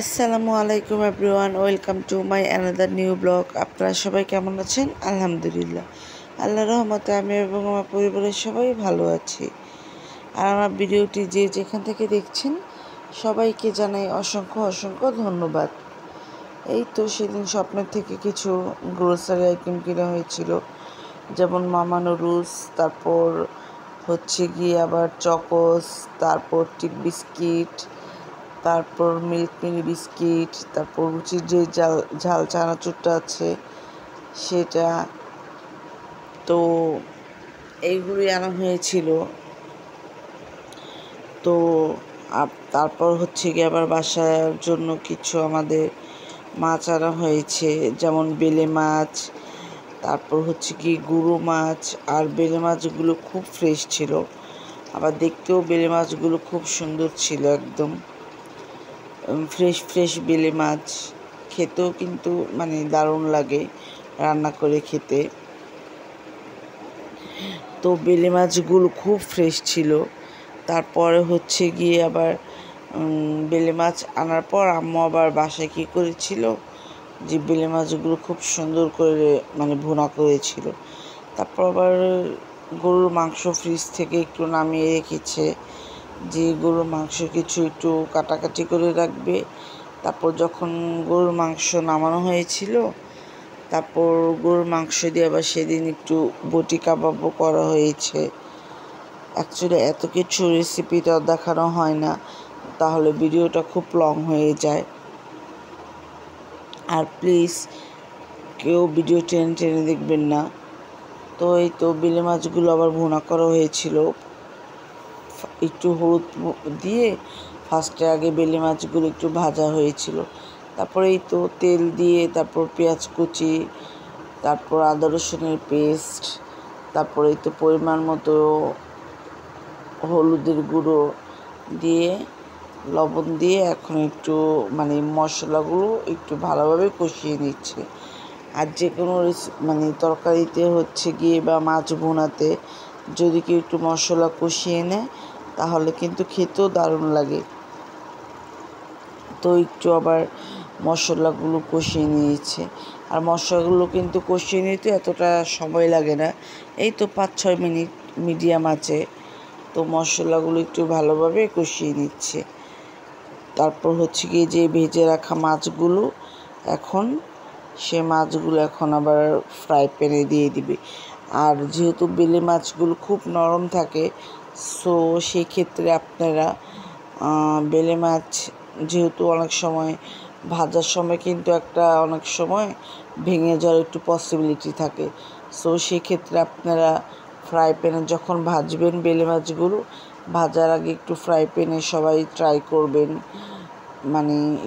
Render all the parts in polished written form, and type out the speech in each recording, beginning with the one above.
আসসালামু আলাইকুম everyone, welcome to my another new blog. আপনারা সবাই কেমন আছেন? আলহামদুলিল্লাহ, আল্লাহর রহমতে আমি এবং আমার পরিবারের সবাই ভালো আছি। আর আমার ভিডিওটি যে যেখান থেকে দেখছেন সবাইকে জানাই অসংখ্য অসংখ্য ধন্যবাদ। এই তো সেদিন স্বপ্নের থেকে কিছু গ্রোসারি আইটেম কেনা হয়েছিল, যেমন মামা নুডলস, তারপর হচ্ছে গিয়ে আবার চকোস, তারপর টিপ বিস্কিট, তারপর মিল্ক মিনি বিস্কিট, তারপর রুচির যে ঝাল চানাচুরটা আছে সেটা, তো এইগুলি আনা হয়েছিল। তো তারপর হচ্ছে গিয়ে আবার বাসার জন্য কিছু আমাদের মাছ আনা হয়েছে, যেমন বেলে মাছ, তারপর হচ্ছে কি গুঁড়ো মাছ। আর বেলে মাছগুলো খুব ফ্রেশ ছিল, আবার দেখতেও বেলে মাছগুলো খুব সুন্দর ছিল, একদম ফ্রেশ ফ্রেশ বেলে মাছ। খেতেও কিন্তু দারুণ লাগে রান্না করে খেতে। তো বেলে মাছগুলো খুব ফ্রেশ ছিল। তারপরে হচ্ছে গিয়ে আবার বেলে মাছ আনার পর আম্মু আবার বাসায় কী করেছিল, যে বেলে মাছগুলো খুব সুন্দর করে ভুনা করেছিল। তারপর আবার গরুর মাংস ফ্রিজ থেকে একটু নামিয়ে রেখেছে, যে গরুর মাংস কিছু একটু কাটাকাটি করে রাখবে। তারপর যখন গরুর মাংস নামানো হয়েছিল, তারপর গরুর মাংস দিয়ে আবার সেদিন একটু বটি কাবাবও করা হয়েছে। অ্যাকচুয়ালি এত কিছু রেসিপিটা দেখানো হয় না, তাহলে ভিডিওটা খুব লং হয়ে যায়। আর প্লিজ কেউ ভিডিও টেনে টেনে দেখবেন না। তো এই তো বেলে মাছগুলো আবার ভুনা করা হয়েছিল, একটু হলুদ দিয়ে ফার্স্টে আগে বেলে মাছগুলো একটু ভাজা হয়েছিল। তারপরে এই তো তেল দিয়ে, তারপর পেঁয়াজ কুচি, তারপর আদা রসুনের পেস্ট, তারপরে এই তো পরিমাণ মতো হলুদের গুঁড়ো দিয়ে, লবণ দিয়ে এখন একটু মশলাগুলো একটু ভালোভাবে কষিয়ে নিচ্ছে। আর যে কোনো তরকারিতে হচ্ছে গিয়ে বা মাছ ভুনাতে যদি কেউ একটু মশলা কষিয়ে নেয় তাহলে কিন্তু খেতেও দারুণ লাগে। তো একটু আবার মশলাগুলো কষিয়ে নিয়েছে। আর মশলাগুলো কিন্তু কষিয়ে নিতে এতটা সময় লাগে না, এই তো 5-6 মিনিট মিডিয়াম আছে। তো মশলাগুলো একটু ভালোভাবে কষিয়ে নিচ্ছে। তারপর হচ্ছে গিয়ে যে ভেজে রাখা মাছগুলো, এখন সে মাছগুলো এখন আবার ফ্রাই প্যানে দিয়ে দিবে। আর যেহেতু বেলে মাছগুলো খুব নরম থাকে, সো সেই ক্ষেত্রে আপনারা বেলে মাছ যেহেতু অনেক সময় ভাজার সময় কিন্তু অনেক সময় ভেঙে যাওয়ার একটু পসিবিলিটি থাকে। সো সেক্ষেত্রে আপনারা ফ্রাই প্যানে যখন ভাজবেন বেলে মাছগুলো, ভাজার আগে একটু ফ্রাই প্যানে সবাই ট্রাই করবেন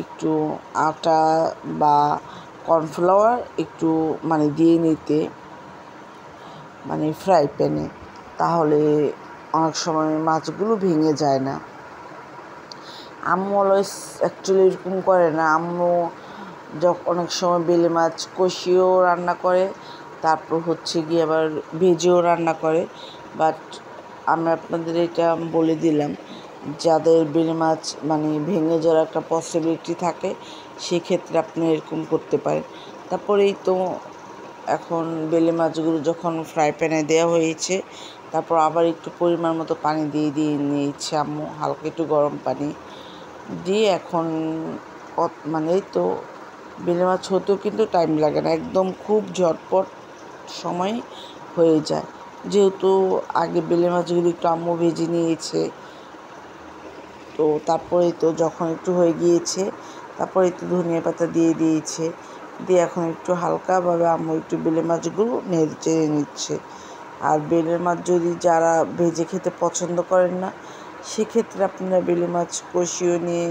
একটু আটা বা কর্নফ্লাওয়ার একটু দিয়ে নিতে ফ্রাই প্যানে, তাহলে অনেক সময় মাছগুলো ভেঙে যায় না। আম্মু অলওয়েজ অ্যাকচুয়ালি এরকম করে না। আম্মু অনেক সময় বেলে মাছ কষিয়েও রান্না করে, তারপর হচ্ছে গিয়ে আবার ভেজেও রান্না করে। বাট আমি আপনাদের এটা বলে দিলাম, যাদের বেলে মাছ ভেঙে যাওয়ার একটা পসিবিলিটি থাকে, সেক্ষেত্রে আপনি এরকম করতে পারেন। তারপরেই তো এখন বেলে মাছগুলো যখন ফ্রাই প্যানে দেওয়া হয়েছে, তারপর আবার একটু পরিমাণ মতো পানি দিয়ে নিয়েছে আম্মু, হালকা একটু গরম পানি দিয়ে। এখন এই তো বেলে মাছ হতেও কিন্তু টাইম লাগে না, একদম খুব ঝটপট সময় হয়ে যায়। যেহেতু আগে বেলে মাছগুলো একটু আম্মু ভেজে নিয়েছে, তো তারপরে তো যখন একটু হয়ে গিয়েছে, তারপরে একটু ধনিয়া পাতা দিয়ে দিয়েছে, দিয়ে এখন একটু হালকাভাবে আম্মু একটু বেলে মাছগুলো নেড়ে চেড়ে নিচ্ছে। আর বেলে মাছ যদি যারা ভেজে খেতে পছন্দ করেন না, সেক্ষেত্রে আপনারা বেলে মাছ কষিয়ে নিয়ে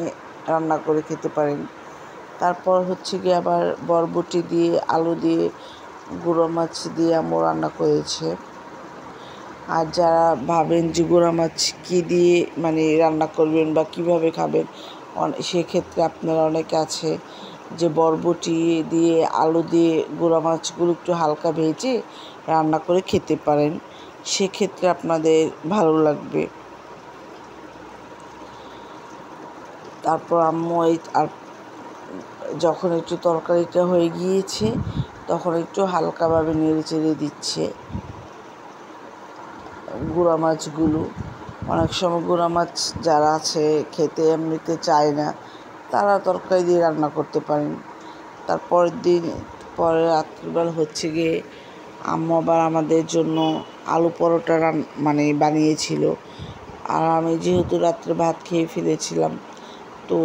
রান্না করে খেতে পারেন। তারপর হচ্ছে গিয়ে আবার বরবটি দিয়ে, আলু দিয়ে, গুঁড়ো মাছ দিয়ে আম্মু রান্না করেছে। আর যারা ভাবেন যে গুঁড়া মাছ কী দিয়ে রান্না করবেন বা কীভাবে খাবেন, সেক্ষেত্রে আপনারা অনেকে আছে যে বরবটি দিয়ে, আলু দিয়ে গুঁড়া মাছগুলো একটু হালকা ভেজে রান্না করে খেতে পারেন, সেক্ষেত্রে আপনাদের ভালো লাগবে। তারপর আম্মু আর যখন একটু তরকারিটা হয়ে গিয়েছে তখন একটু হালকাভাবে নেড়ে চেড়ে দিচ্ছে গুঁড়া মাছগুলো। অনেক সময় গুঁড়া মাছ যারা আছে খেতে এমনিতে চায় না, তারা তরকারি দিয়ে রান্না করতে পারেন। তারপরের দিন পরে রাত্রিবেলা হচ্ছে গিয়ে আম্মু আবার আমাদের জন্য আলু পরোটা বানিয়েছিল। আর আমি যেহেতু রাত্রে ভাত খেয়ে ফেলেছিলাম, তো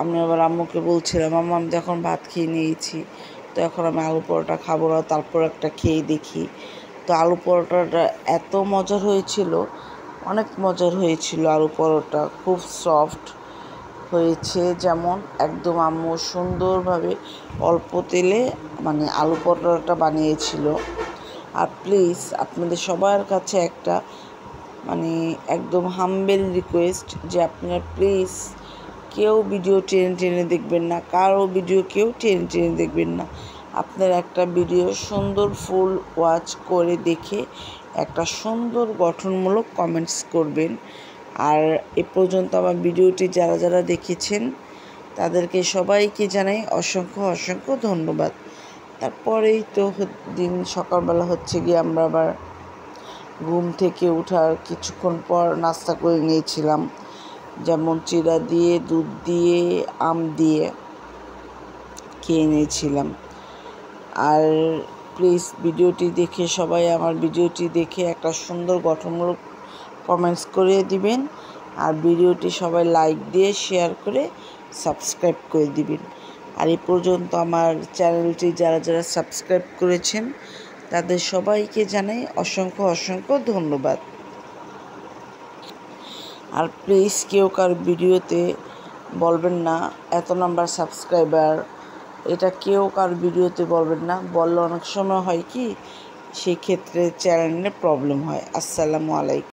আমি আবার আম্মুকে বলছিলাম, আম্মু আমি যখন ভাত খেয়ে নিয়েছি, তো এখন আমি আলু পরোটা খাবো না, তারপর একটা খেয়ে দেখি। তো আলু পরোটাটা এত মজার হয়েছিল, অনেক মজার হয়েছিল। আলু পরোটা খুব সফট হয়েছে, যেমন একদম আম্মু সুন্দরভাবে অল্প তেলে আলু পরোটাটা বানিয়েছিল। আর প্লিজ আপনাদের সবার কাছে একটা একদম হাম্বেল রিকোয়েস্ট যে আপনারা প্লিজ কেউ ভিডিও টেনে টেনে দেখবেন না, কারো ভিডিও কেউ টেনে টেনে দেখবেন না। আপনারা একটা ভিডিও সুন্দর ফুল ওয়াচ করে দেখে একটা সুন্দর গঠনমূলক কমেন্টস করবেন। আর এ পর্যন্ত আমার ভিডিওটি যারা যারা দেখেছেন তাদেরকে সবাইকে জানাই অসংখ্য অসংখ্য ধন্যবাদ। তারপরেই তো দিন সকালবেলা হচ্ছে গিয়ে আমরা আবার ঘুম থেকে ওঠার কিছুক্ষণ পর নাস্তা করে নিয়েছিলাম, যেমন চিড়া দিয়ে, দুধ দিয়ে, আম দিয়ে খেয়ে নিয়েছিলাম। আর প্লিজ ভিডিওটি দেখে সবাই আমার ভিডিওটি দেখে একটা সুন্দর গঠনমূলক কমেন্টস করে দিবেন। আর ভিডিওটি সবাই লাইক দিয়ে শেয়ার করে সাবস্ক্রাইব করে দিবেন। আর এই পর্যন্ত আমার চ্যানেলটি যারা যারা সাবস্ক্রাইব করেছেন তাদের সবাইকে জানাই অসংখ্য অসংখ্য ধন্যবাদ। আর প্লিজ কেউ কার ভিডিওতে বলবেন না এত নাম্বার সাবস্ক্রাইবার, এটা কেউ কার ভিডিওতে বলবেন না। বললে অনেক সময় হয় কি, সেই ক্ষেত্রে চ্যানেলে প্রবলেম হয়। আসসালামু আলাইকুম।